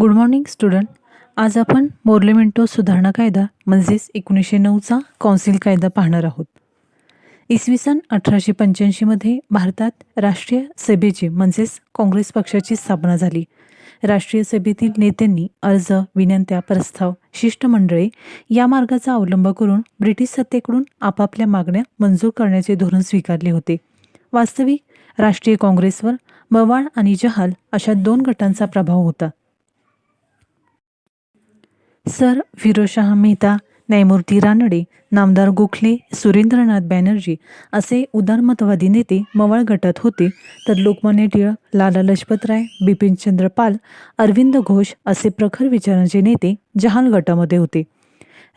Good morning student. आज आपण Morley Minto सुधारणा कायदा म्हणजेच 1909चा कौन्सिल कायदा पाहणार आहोत. इसवी सन 1885मध्ये भारतात राष्ट्रीय सभेची म्हणजेच काँग्रेस पक्षाची स्थापना झाली. राष्ट्रीय सभेतील नेत्यांनी अर्ज, विनंत्या, प्रस्ताव, शिष्टमंडळे या मार्गाचा अवलंब करून ब्रिटिश सत्तेकडून आपापल्या मागण्या मंजूर करण्याचे धोरण स्वीकारले होते. वास्तविक राष्ट्रीय काँग्रेसवर मवाळ आणि जहाल अशा दोन गटांचा प्रभाव होता. सर फिरोजशाह मेहता, न्यायमूर्ती रानडे, नामदार गोखले, सुरेंद्रनाथ बॅनर्जी असे उदारमतवादी नेते मवाळ गटात होते, तर लोकमान्य टिळक, लाला लजपतराय, बिपिनचंद्र पाल, अरविंद घोष असे प्रखर विचारांचे नेते जहाल गटामध्ये होते.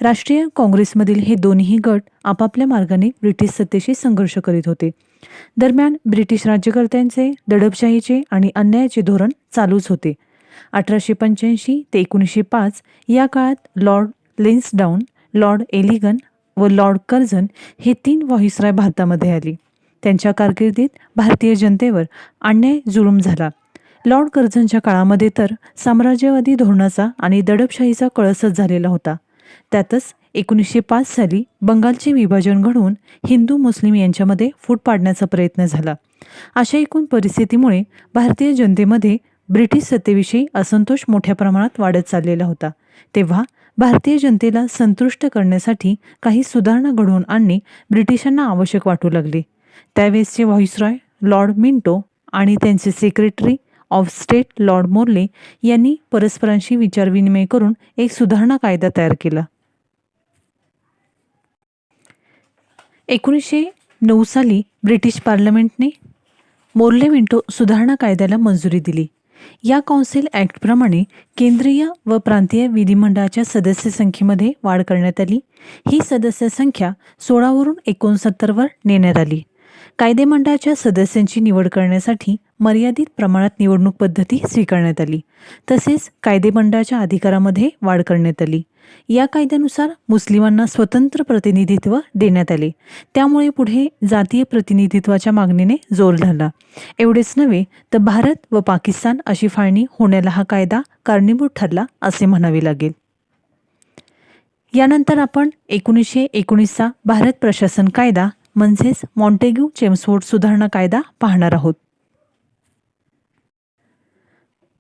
राष्ट्रीय काँग्रेसमधील हे दोन्ही गट आपापल्या मार्गाने ब्रिटिश सत्तेशी संघर्ष करीत होते. दरम्यान ब्रिटिश राज्यकर्त्यांचे दडपशाहीचे आणि अन्यायाचे धोरण चालूच होते. 1885 ते 1905 या काळात लॉर्ड लेन्सडाऊन, लॉर्ड एलिगन व लॉर्ड कर्झन हे 3 व्हाईसरॉय भारतामध्ये आले. त्यांच्या कारकिर्दीत भारतीय जनतेवर अन्याय जुलूम झाला. लॉर्ड कर्झनच्या काळामध्ये तर साम्राज्यवादी धोरणाचा आणि दडपशाहीचा कळसच झालेला होता. त्यातच 1905 साली बंगालचे विभाजन घडवून हिंदू मुस्लिम यांच्यामध्ये फूट पाडण्याचा प्रयत्न झाला. अशा एकूण परिस्थितीमुळे भारतीय जनतेमध्ये ब्रिटिश सत्तेविषयी असंतोष मोठ्या प्रमाणात वाढत चाललेला होता. तेव्हा भारतीय जनतेला संतुष्ट करण्यासाठी काही सुधारणा घडवून आणणे ब्रिटिशांना आवश्यक वाटू लागले. त्यावेळेसचे व्हाईसरॉय लॉर्ड मिंटो आणि त्यांचे secretary of state Lord Morley यांनी परस्परांशी विचारविनिमय करून एक सुधारणा कायदा तयार केला. 1909 साली ब्रिटिश पार्लमेंटने मोर्ले मिंटो सुधारणा कायद्याला मंजुरी दिली. या कौन्सिल ॲक्टप्रमाणे केंद्रीय व प्रांतीय विधिमंडळाच्या सदस्य संख्येमध्ये वाढ करण्यात आली. ही सदस्य संख्या 16 वरून 69 वर नेण्यात आली. कायदेमंडळाच्या सदस्यांची निवड करण्यासाठी मर्यादित प्रमाणात निवडणूक पद्धती स्वीकारण्यात आली. तसेच कायदेमंडळाच्या अधिकारामध्ये वाढ करण्यात आली. या कायद्यानुसार मुस्लिमांना स्वतंत्र प्रतिनिधित्व देण्यात आले. त्यामुळे पुढे जातीय प्रतिनिधित्वाच्या मागणीने जोर धरला. एवढेच नव्हे तर भारत व पाकिस्तान अशी फाळणी होण्याला हा कायदा कारणीभूत ठरला असे म्हणावे लागेल. यानंतर आपण 1919चा भारत प्रशासन कायदा म्हणजेच मॉन्टेग्यू चेम्सफोर्ड सुधारणा कायदा पाहणार आहोत.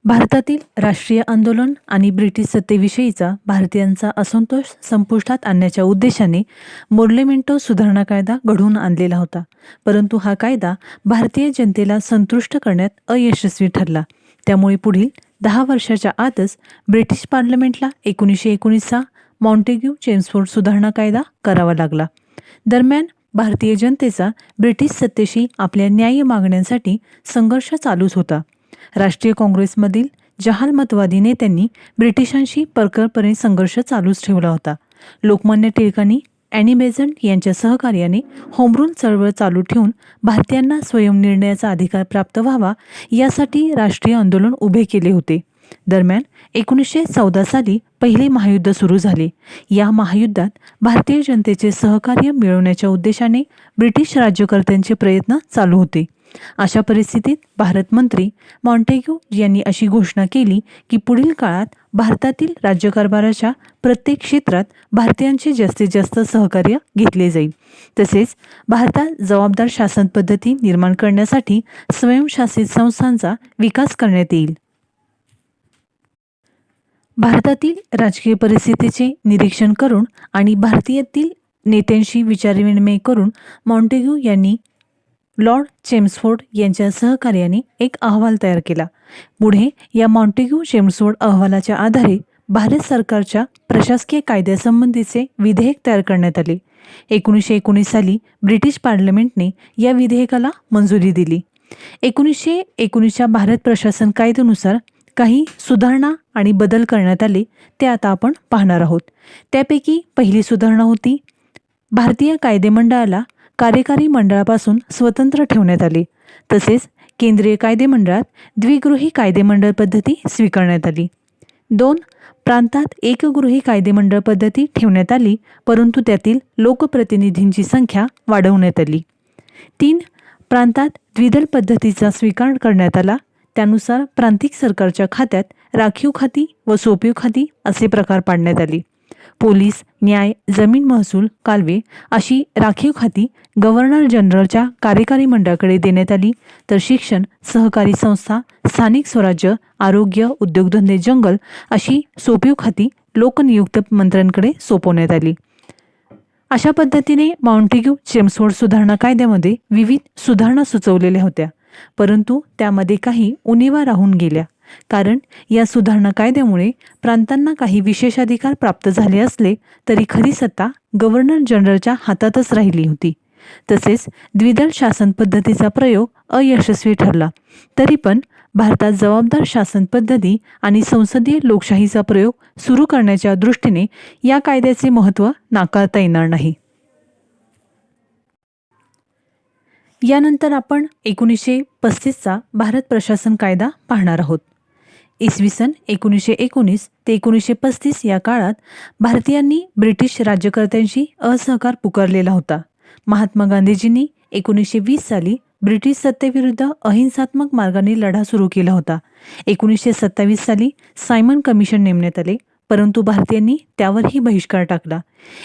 भारतातील राष्ट्रीय आंदोलन आणि ब्रिटिश सत्तेविषयीचा भारतीयांचा असंतोष संपुष्टात आणण्याच्या उद्देशाने मोर्ले मिंटो सुधारणा कायदा घडवून आणलेला होता. परंतु हा कायदा भारतीय जनतेला संतुष्ट करण्यात अयशस्वी ठरला. त्यामुळे पुढील 10 वर्षाच्या आतच ब्रिटिश पार्लमेंटला 1919चा मॉन्टेग्यू चेम्सफोर्ड सुधारणा कायदा करावा लागला. दरम्यान भारतीय जनतेचा ब्रिटिश सत्तेशी आपल्या न्याय्य मागण्यांसाठी संघर्ष चालूच होता. राष्ट्रीय काँग्रेसमधील जहालमतवादी नेत्यांनी ब्रिटिशांशी परखरपणे संघर्ष चालूच ठेवला होता. लोकमान्य टिळकांनी ॲनी बेझंट यांच्या सहकार्याने होमरूल चळवळ चालू ठेवून भारतीयांना स्वयंनिर्णयाचा अधिकार प्राप्त व्हावा यासाठी राष्ट्रीय आंदोलन उभे केले होते. दरम्यान 1914 साली पहिले महायुद्ध सुरू झाले. या महायुद्धात भारतीय जनतेचे सहकार्य मिळवण्याच्या उद्देशाने ब्रिटिश राज्यकर्त्यांचे प्रयत्न चालू होते. अशा परिस्थितीत भारत मंत्री मॉन्टेग्यू यांनी अशी घोषणा केली की पुढील काळात भारतातील राज्यकारभाराच्या प्रत्येक क्षेत्रात भारतीयांचे जास्तीत जास्त सहकार्य घेतले जाईल. तसेच भारतात जबाबदार शासन पद्धती निर्माण करण्यासाठी स्वयंशासित संस्थांचा विकास करण्यात येईल. भारतातील राजकीय परिस्थितीचे निरीक्षण करून आणि भारतीयातील नेत्यांशी विचारविनिमय करून मॉन्टेग्यू यांनी लॉर्ड चेम्सफोर्ड यांच्या सहकार्याने एक अहवाल तयार केला. पुढे या मॉन्टेग्यू चेम्सफोर्ड अहवालाच्या आधारे भारत सरकारच्या प्रशासकीय कायद्यासंबंधीचे विधेयक तयार करण्यात आले. 1919 साली ब्रिटिश पार्लमेंटने या विधेयकाला मंजुरी दिली. 1919च्या भारत प्रशासन कायद्यानुसार काही सुधारणा आणि बदल करण्यात आले. ते आता आपण पाहणार आहोत. त्यापैकी पहिली सुधारणा होती, भारतीय कायदेमंडळाला कार्यकारी मंडळापासून स्वतंत्र ठेवण्यात आले. तसेच केंद्रीय कायदेमंडळात द्विगृही कायदेमंडळ पद्धती स्वीकारण्यात आली. 2. प्रांतात एकगृही कायदेमंडळ पद्धती ठेवण्यात आली, परंतु त्यातील लोकप्रतिनिधींची संख्या वाढवण्यात आली. 3. प्रांतात द्विदल पद्धतीचा स्वीकार करण्यात आला. त्यानुसार प्रांतिक सरकारच्या खात्यात राखीव खाती व सोपीव खाती असे प्रकार पाडण्यात आले. पोलीस, न्याय, जमीन महसूल, कालवे अशी राखीव खाती गव्हर्नर जनरलच्या कार्यकारी मंडळाकडे देण्यात आली, तर शिक्षण, सहकारी संस्था, स्थानिक स्वराज्य, आरोग्य, उद्योगधंदे, जंगल अशी सोपीव खाती लोकनियुक्त मंत्र्यांकडे सोपवण्यात आली. अशा पद्धतीने मॉन्टेग्यू चेम्सफोर्ड सुधारणा कायद्यामध्ये विविध सुधारणा सुचवलेल्या होत्या, परंतु त्यामध्ये काही उणिवा राहून गेल्या. कारण या सुधारणा कायद्यामुळे प्रांतांना काही विशेषाधिकार प्राप्त झाले असले तरी खरी सत्ता गव्हर्नर जनरलच्या हातातच राहिली होती. तसेच द्विदल शासन पद्धतीचा प्रयोग अयशस्वी ठरला. तरी पण भारतात जबाबदार शासन पद्धती आणि संसदीय लोकशाहीचा प्रयोग सुरू करण्याच्या दृष्टीने या कायद्याचे महत्त्व नाकारता येणार नाही. यानंतर आपण 1935चा भारत प्रशासन कायदा पाहणार आहोत. इसवी सन 1919 ते 1935 या काळात भारतीयांनी ब्रिटिश राज्यकर्त्यांशी असहकार पुकारलेला होता. महात्मा गांधीजींनी 1920 साली ब्रिटिश सत्तेविरुद्ध अहिंसात्मक मार्गाने लढा सुरू केला होता. 1927 साली सायमन कमिशन नेमण्यात आले, परंतु भारतीयांनी त्यावरही बहिष्कार टाकला.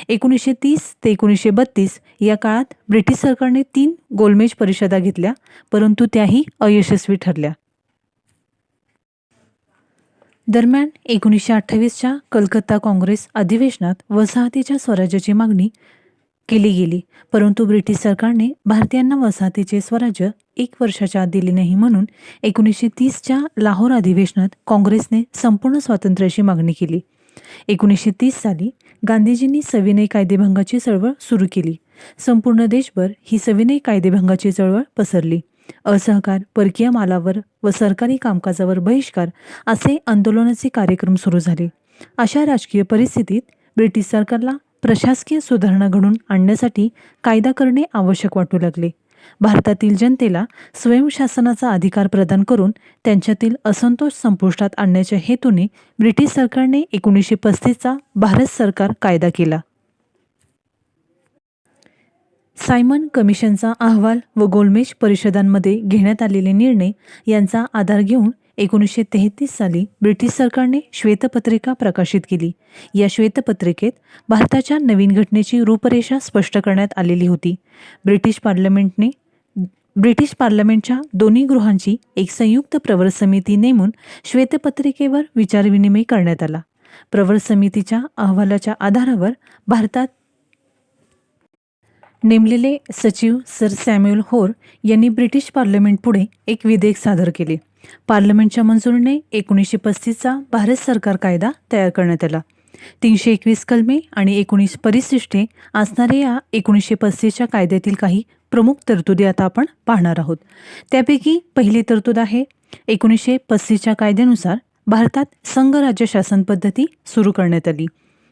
1930 ते 1932 या काळात ब्रिटिश सरकारने 3 गोलमेज परिषदा घेतल्या, परंतु त्याही अयशस्वी ठरल्या. दरम्यान 1928च्या कलकत्ता काँग्रेस अधिवेशनात वसाहतीच्या स्वराज्याची मागणी केली गेली, परंतु ब्रिटिश सरकारने भारतीयांना वसाहतीचे स्वराज्य 1 वर्षाच्या आत दिले नाही, म्हणून 1930च्या लाहोर अधिवेशनात काँग्रेसने संपूर्ण स्वातंत्र्याची मागणी केली. 1930 साली गांधीजींनी सविनय कायदेभंगाची चळवळ सुरू केली. संपूर्ण देशभर ही सविनय कायदेभंगाची चळवळ पसरली. असहकार, परकीय मालावर व सरकारी कामकाजावर बहिष्कार असे आंदोलनाचे कार्यक्रम सुरू झाले. अशा राजकीय परिस्थितीत ब्रिटिश सरकारला प्रशासकीय सुधारणा घडवून आणण्यासाठी कायदा करणे आवश्यक वाटू लागले. भारतातील जनतेला स्वयंशासनाचा अधिकार प्रदान करून त्यांच्यातील असंतोष संपुष्टात आणण्याच्या हेतूने ब्रिटिश सरकारने 1935चा भारत सरकार कायदा केला. सायमन कमिशनचा अहवाल व गोलमेज परिषदांमध्ये घेण्यात आलेले निर्णय यांचा आधार घेऊन 1933 साली ब्रिटिश सरकारने श्वेतपत्रिका प्रकाशित केली. या श्वेतपत्रिकेत भारताच्या नवीन घटनेची रूपरेषा स्पष्ट करण्यात आलेली होती. ब्रिटिश पार्लमेंटच्या दोन्ही गृहांची एक संयुक्त प्रवर समिती नेमून श्वेतपत्रिकेवर विचारविनिमय करण्यात आला. प्रवर समितीच्या अहवालाच्या आधारावर भारतात नेमलेले सचिव सर सॅम्युअल होर यांनी ब्रिटिश पार्लमेंटपुढे एक विधेयक सादर केले. पार्लमेंटच्या मंजुरीने 1935चा भारत सरकार कायदा तयार करण्यात आला. 321 कलमे आणि 19 परिशिष्टे असणाऱ्या या 1935च्या कायद्यातील काही प्रमुख तरतुदी आता आपण पाहणार आहोत. त्यापैकी पहिली तरतूद आहे 1935च्या कायद्यानुसार भारतात संघराज्य शासन पद्धती सुरू करण्यात आली.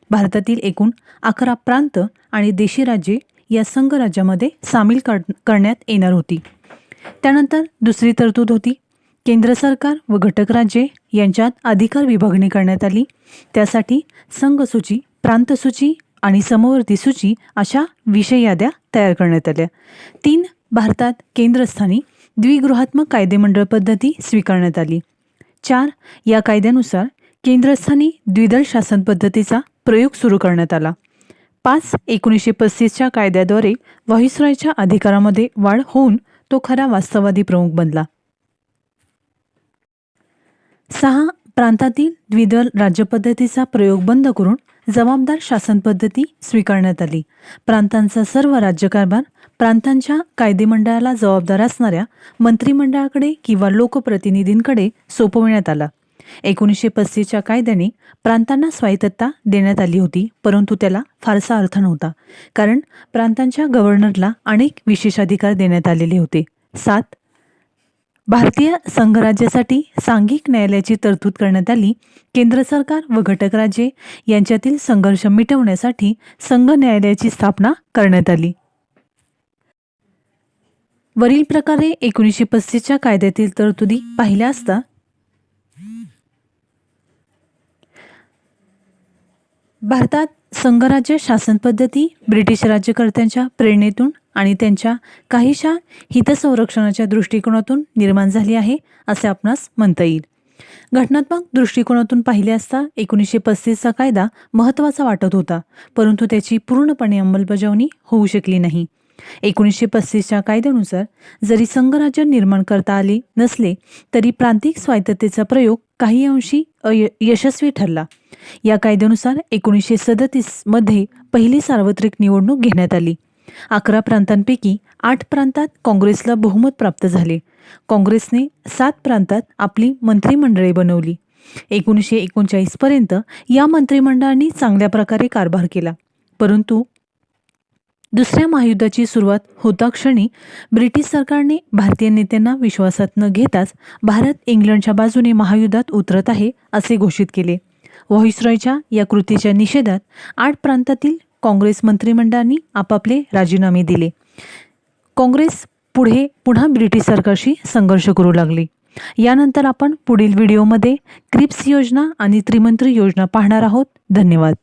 भारतातील एकूण 11 प्रांत आणि देशी राज्ये या संघराज्यामध्ये सामील करण्यात येणार होती. त्यानंतर दुसरी तरतूद होती केंद्र सरकार व घटक राज्ये यांच्यात अधिकार विभागणी करण्यात आली. त्यासाठी संघसूची, प्रांतसूची आणि समवर्ती सूची अशा विषय याद्या तयार करण्यात आल्या. 3 भारतात केंद्रस्थानी द्विगृहात्मक कायदेमंडळ पद्धती स्वीकारण्यात आली. 4 या कायद्यानुसार केंद्रस्थानी द्विदल शासन पद्धतीचा प्रयोग सुरू करण्यात आला. 5 1935च्या कायद्याद्वारे व्हाईसरॉयच्या अधिकारामध्ये वाढ होऊन तो खरा वास्तववादी प्रमुख बनला. 6 प्रांतातील द्विदल राज्यपद्धतीचा प्रयोग बंद करून जबाबदार शासन पद्धती स्वीकारण्यात आली. प्रांतांचा सर्व राज्यकारभार प्रांतांच्या कायदेमंडळाला जबाबदार असणाऱ्या मंत्रिमंडळाकडे किंवा लोकप्रतिनिधींकडे सोपविण्यात आला. 1935च्या कायद्याने प्रांतांना स्वायत्तता देण्यात आली होती, परंतु त्याला फारसा अर्थ नव्हता, कारण प्रांतांच्या गव्हर्नरला अनेक विशेषाधिकार देण्यात आलेले होते. 7 भारतीय संघराज्यासाठी सांघिक न्यायालयाची तरतूद करण्यात आली. केंद्र सरकार व घटक राज्ये यांच्यातील संघर्ष मिटवण्यासाठी संघ न्यायालयाची स्थापना करण्यात आली. वरील प्रकारे 1935च्या कायद्यातील तरतुदी पाहिल्या असता भारतात संघराज्य शासन पद्धती ब्रिटिश राज्यकर्त्यांच्या प्रेरणेतून आणि त्यांच्या काहीशा हितसंरक्षणाच्या दृष्टिकोनातून निर्माण झाली आहे असे आपणास म्हणता येईल. घटनात्मक दृष्टिकोनातून पाहिले असता 1935चा कायदा महत्त्वाचा वाटत होता, परंतु त्याची पूर्णपणे अंमलबजावणी होऊ शकली नाही. 1935च्या कायद्यानुसार जरी संघराज्य निर्माण करता आले नसले तरी प्रांतिक स्वायत्ततेचा प्रयोग काही अंशी यशस्वी ठरला. या कायद्यानुसार 1937मध्ये पहिली सार्वत्रिक निवडणूक घेण्यात आली. 11 प्रांतांपैकी 8 प्रांतात काँग्रेसला बहुमत प्राप्त झाले. काँग्रेसने 7 प्रांतात आपली मंत्रिमंडळे बनवली. 1939 पर्यंत या मंत्रिमंडळांनी चांगल्या प्रकारे कारभार केला. परंतु दुसऱ्या महायुद्धाची सुरुवात होता क्षणी ब्रिटिश सरकारने भारतीय नेत्यांना विश्वासात न घेताच भारत इंग्लंडच्या बाजूने महायुद्धात उतरत आहे असे घोषित केले. व्हॉइसरॉयच्या या कृतीच्या निषेधात 8 प्रांतातील काँग्रेस मंत्रिमंडळांनी आपापले राजीनामे दिले. काँग्रेस पुन्हा ब्रिटिश सरकारशी संघर्ष करू लागली. यानंतर आपण पुढील व्हिडिओमध्ये क्रिप्स योजना आणि त्रिमंत्री योजना पाहणार आहोत. धन्यवाद.